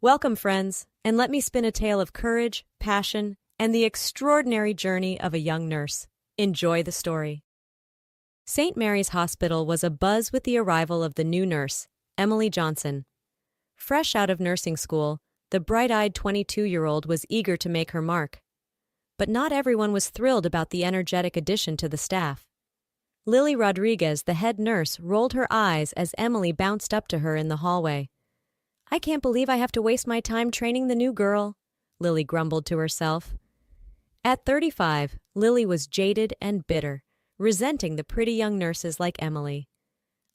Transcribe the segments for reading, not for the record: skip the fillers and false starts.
Welcome, friends, and let me spin a tale of courage, passion, and the extraordinary journey of a young nurse. Enjoy the story. St. Mary's Hospital was abuzz with the arrival of the new nurse, Emily Johnson. Fresh out of nursing school, the bright-eyed 22-year-old was eager to make her mark. But not everyone was thrilled about the energetic addition to the staff. Lily Rodriguez, the head nurse, rolled her eyes as Emily bounced up to her in the hallway. "I can't believe I have to waste my time training the new girl," Lily grumbled to herself. At 35, Lily was jaded and bitter, resenting the pretty young nurses like Emily.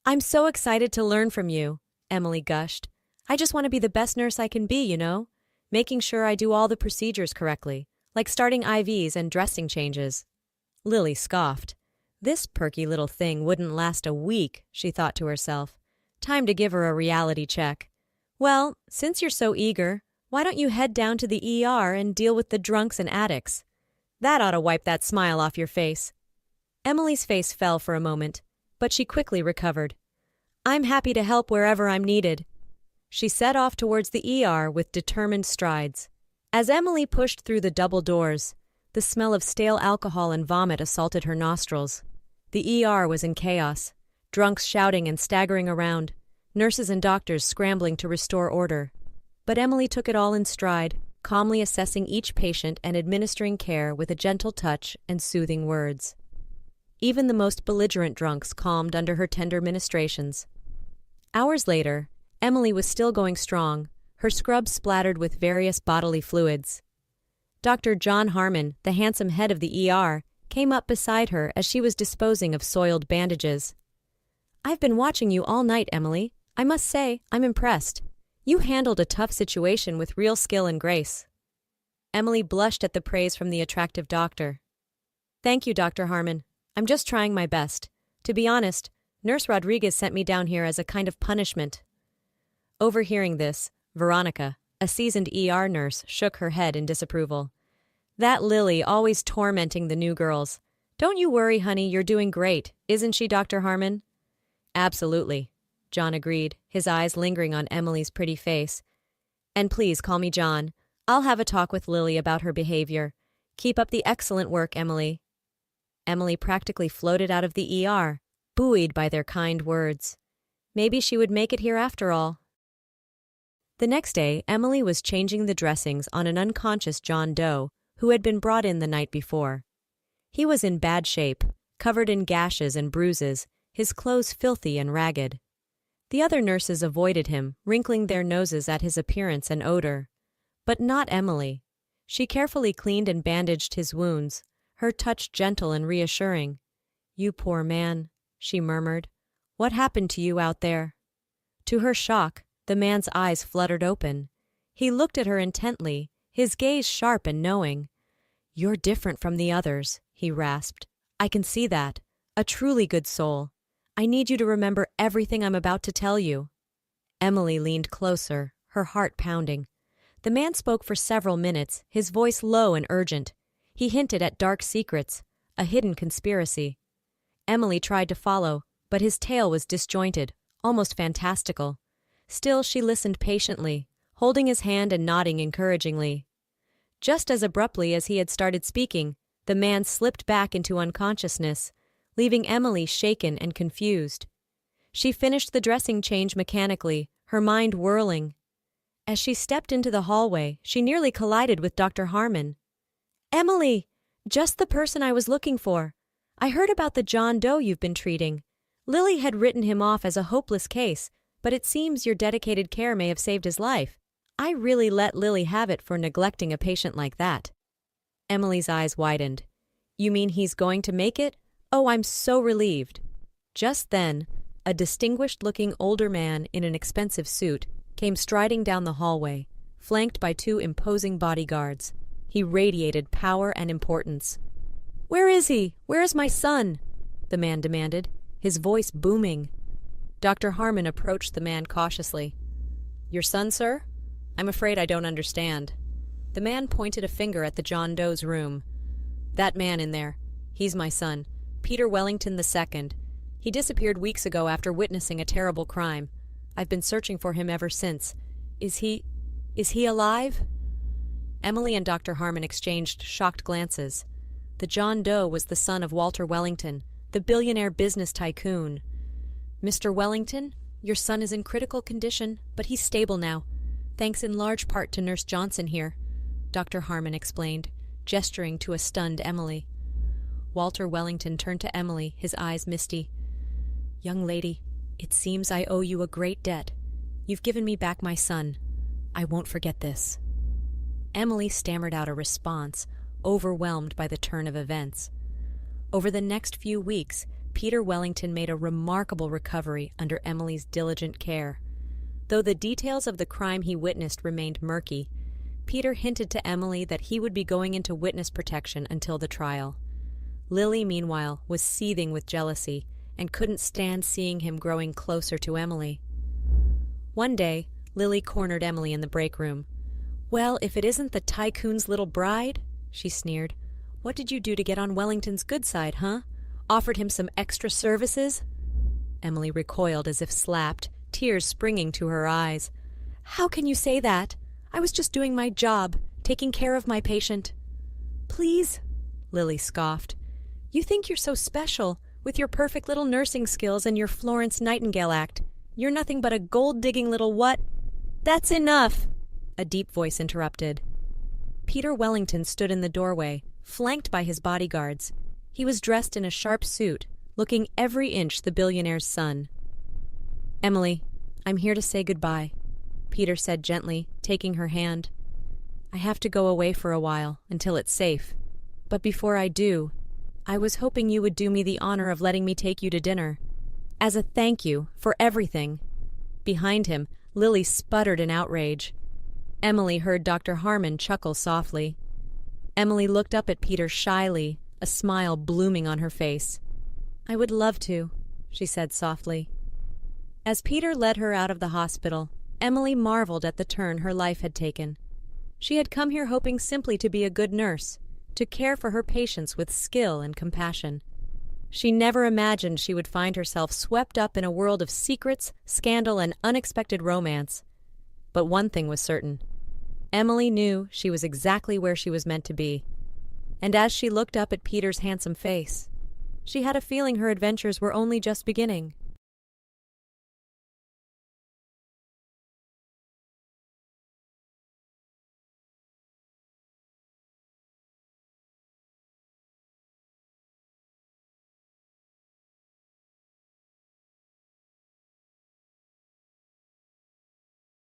"I'm so excited to learn from you," Emily gushed. "I just want to be the best nurse I can be, making sure I do all the procedures correctly, like starting IVs and dressing changes." Lily scoffed. This perky little thing wouldn't last a week, she thought to herself. Time to give her a reality check. "Well, since you're so eager, why don't you head down to the ER and deal with the drunks and addicts? That ought to wipe that smile off your face." Emily's face fell for a moment, but she quickly recovered. "I'm happy to help wherever I'm needed." She set off towards the ER with determined strides. As Emily pushed through the double doors, the smell of stale alcohol and vomit assaulted her nostrils. The ER was in chaos, drunks shouting and staggering around, nurses and doctors scrambling to restore order. But Emily took it all in stride, calmly assessing each patient and administering care with a gentle touch and soothing words. Even the most belligerent drunks calmed under her tender ministrations. Hours later, Emily was still going strong, her scrub splattered with various bodily fluids. Dr. John Harmon, the handsome head of the ER, came up beside her as she was disposing of soiled bandages. "I've been watching you all night, Emily. I must say, I'm impressed. You handled a tough situation with real skill and grace." Emily blushed at the praise from the attractive doctor. "Thank you, Dr. Harmon. I'm just trying my best. To be honest, Nurse Rodriguez sent me down here as a kind of punishment." Overhearing this, Veronica, a seasoned ER nurse, shook her head in disapproval. "That Lily always tormenting the new girls. Don't you worry, honey, you're doing great, isn't she, Dr. Harmon?" "Absolutely," John agreed, his eyes lingering on Emily's pretty face. "And please call me John. I'll have a talk with Lily about her behavior. Keep up the excellent work, Emily." Emily practically floated out of the ER, buoyed by their kind words. Maybe she would make it here after all. The next day, Emily was changing the dressings on an unconscious John Doe who had been brought in the night before. He was in bad shape, covered in gashes and bruises, his clothes filthy and ragged. The other nurses avoided him, wrinkling their noses at his appearance and odor. But not Emily. She carefully cleaned and bandaged his wounds, her touch gentle and reassuring. "You poor man," she murmured. "What happened to you out there?" To her shock, the man's eyes fluttered open. He looked at her intently, his gaze sharp and knowing. "You're different from the others," he rasped. "I can see that. A truly good soul. I need you to remember everything I'm about to tell you." Emily leaned closer, her heart pounding. The man spoke for several minutes, his voice low and urgent. He hinted at dark secrets, a hidden conspiracy. Emily tried to follow, but his tale was disjointed, almost fantastical. Still, she listened patiently, holding his hand and nodding encouragingly. Just as abruptly as he had started speaking, the man slipped back into unconsciousness, leaving Emily shaken and confused. She finished the dressing change mechanically, her mind whirling. As she stepped into the hallway, she nearly collided with Dr. Harmon. "Emily! Just the person I was looking for. I heard about the John Doe you've been treating. Lily had written him off as a hopeless case, but it seems your dedicated care may have saved his life. I really let Lily have it for neglecting a patient like that." Emily's eyes widened. "You mean he's going to make it? Oh, I'm so relieved." Just then, a distinguished-looking older man in an expensive suit came striding down the hallway, flanked by two imposing bodyguards. He radiated power and importance. "Where is he? Where is my son?" the man demanded, his voice booming. Dr. Harmon approached the man cautiously. "Your son, sir? I'm afraid I don't understand." The man pointed a finger at the John Doe's room. "That man in there. He's my son, Peter Wellington II. He disappeared weeks ago after witnessing a terrible crime. I've been searching for him ever since. Is he..." Is he alive?" Emily and Dr. Harmon exchanged shocked glances. The John Doe was the son of Walter Wellington, the billionaire business tycoon. "Mr. Wellington, your son is in critical condition, but he's stable now, thanks in large part to Nurse Johnson here," Dr. Harmon explained, gesturing to a stunned Emily. Walter Wellington turned to Emily, his eyes misty. "Young lady, it seems I owe you a great debt. You've given me back my son. I won't forget this." Emily stammered out a response, overwhelmed by the turn of events. Over the next few weeks, Peter Wellington made a remarkable recovery under Emily's diligent care. Though the details of the crime he witnessed remained murky, Peter hinted to Emily that he would be going into witness protection until the trial. Lily, meanwhile, was seething with jealousy and couldn't stand seeing him growing closer to Emily. One day, Lily cornered Emily in the break room. "Well, if it isn't the tycoon's little bride," she sneered. "What did you do to get on Wellington's good side, huh? Offered him some extra services?" Emily recoiled as if slapped, tears springing to her eyes. "How can you say that? I was just doing my job, taking care of my patient." "Please?" Lily scoffed. "You think you're so special, with your perfect little nursing skills and your Florence Nightingale act. You're nothing but a gold-digging little what—" "That's enough!" a deep voice interrupted. Peter Wellington stood in the doorway, flanked by his bodyguards. He was dressed in a sharp suit, looking every inch the billionaire's son. "Emily, I'm here to say goodbye," Peter said gently, taking her hand. "I have to go away for a while, until it's safe. But before I do, I was hoping you would do me the honor of letting me take you to dinner. As a thank you for everything." Behind him, Lily sputtered in outrage. Emily heard Dr. Harmon chuckle softly. Emily looked up at Peter shyly, a smile blooming on her face. "I would love to," she said softly. As Peter led her out of the hospital, Emily marveled at the turn her life had taken. She had come here hoping simply to be a good nurse, to care for her patients with skill and compassion. She never imagined she would find herself swept up in a world of secrets, scandal, and unexpected romance. But one thing was certain. Emily knew she was exactly where she was meant to be. And as she looked up at Peter's handsome face, she had a feeling her adventures were only just beginning.